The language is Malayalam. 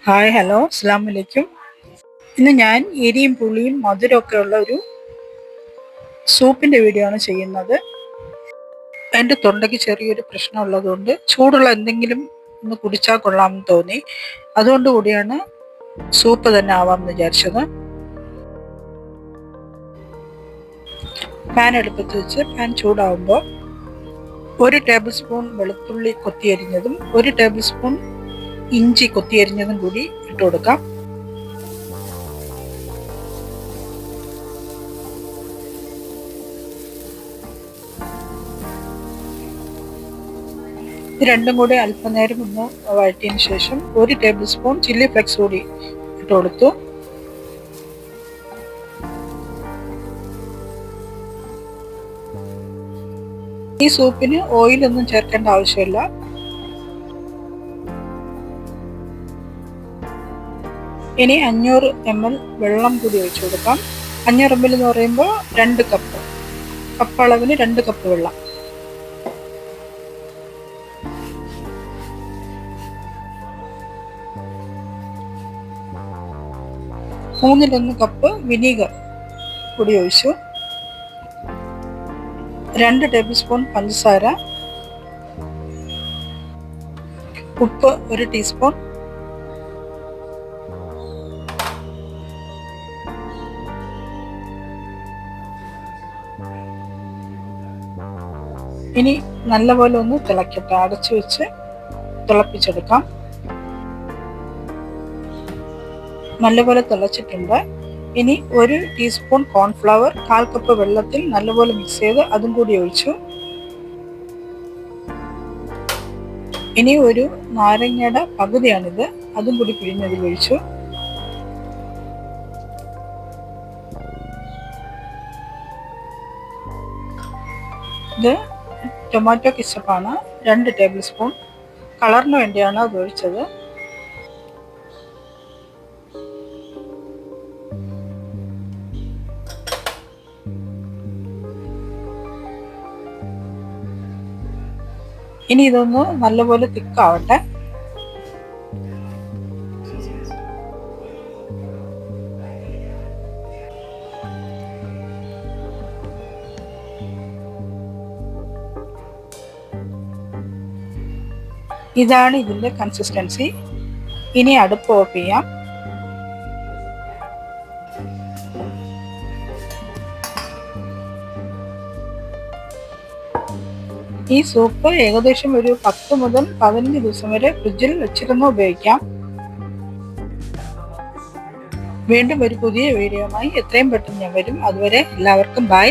ഹായ് ഹലോ അസ്സാം വലൈക്കും. ഇന്ന് ഞാൻ എരിയും പുളിയും മധുരമൊക്കെ ഉള്ള ഒരു സൂപ്പിൻ്റെ വീഡിയോ ആണ് ചെയ്യുന്നത്. എൻ്റെ തൊണ്ടയ്ക്ക് ചെറിയൊരു പ്രശ്നമുള്ളതുകൊണ്ട് ചൂടുള്ള എന്തെങ്കിലും ഒന്ന് കുടിച്ചാൽ കൊള്ളാമെന്ന് തോന്നി. അതുകൊണ്ട് കൂടിയാണ് സൂപ്പ് തന്നെ ആവാമെന്ന് വിചാരിച്ചത്. പാൻ അടുപ്പത്ത് വെച്ച് പാൻ ചൂടാവുമ്പോൾ 1 ടേബിൾ സ്പൂൺ വെളുത്തുള്ളി കൊത്തിയരിഞ്ഞതും 1 ടേബിൾ സ്പൂൺ ഇഞ്ചി കൊത്തിയരിഞ്ഞതും കൂടി ഇട്ട് കൊടുക്കാം. ഇത് രണ്ടും കൂടി അല്പനേരം ഒന്ന് വഴറ്റിയതിന് ശേഷം 1 ടേബിൾ സ്പൂൺ ചില്ലി ഫ്ലെക്സ് കൂടി ഇട്ട് കൊടുത്തു. ഈ സൂപ്പിന് ഓയിലൊന്നും ചേർക്കേണ്ട ആവശ്യമില്ല. ഇനി 500 ml വെള്ളം കൂടി ഒഴിച്ചു കൊടുക്കാം. 500 ml എന്ന് പറയുമ്പോൾ 2 കപ്പ് അളവിന് 2 കപ്പ് വെള്ളം. മൂന്നിലൊന്ന് കപ്പ് വിനീഗർ കൂടി ഒഴിച്ചു. 2 ടേബിൾ സ്പൂൺ പഞ്ചസാര, ഉപ്പ് 1 ടീസ്പൂൺ, ഇനി നല്ലപോലെ ഒന്ന് തിളക്കട്ടെ. അടച്ചു വെച്ച് തിളപ്പിച്ചെടുക്കാം. നല്ലപോലെ തിളച്ചിട്ടുണ്ട്. ഇനി 1 ടീസ്പൂൺ കോൺഫ്ലവർ 1/4 കപ്പ് വെള്ളത്തിൽ നല്ലപോലെ മിക്സ് ചെയ്ത് അതും കൂടി ഒഴിച്ചു. ഇനി ഒരു നാരങ്ങയുടെ പകുതിയാണിത്, അതും കൂടി പിഴിഞ്ഞതിൽ ഒഴിച്ചു. ഇത് ടൊമാറ്റോ കെച്ചപ്പാണ്, 2 ടേബിൾ സ്പൂൺ. കളറിന് വേണ്ടിയാണ് അത് ഒഴിച്ചത്. ഇനി ഇതൊന്ന് നല്ലപോലെ തിക്കാവട്ടെ. ഇതാണ് ഇതിൻ്റെ കൺസിസ്റ്റൻസി. ഇനി അടുപ്പ് ഓഫ് ചെയ്യാം. ഈ സൂപ്പ് ഏകദേശം ഒരു 10 മുതൽ 15 ദിവസം വരെ ഫ്രിഡ്ജിൽ വെച്ചിരുന്ന് ഉപയോഗിക്കാം. വീണ്ടും ഒരു പുതിയ വീഡിയോയുമായി എത്രയും പെട്ടെന്ന് ഞാൻ വരും. അതുവരെ എല്ലാവർക്കും ബൈ.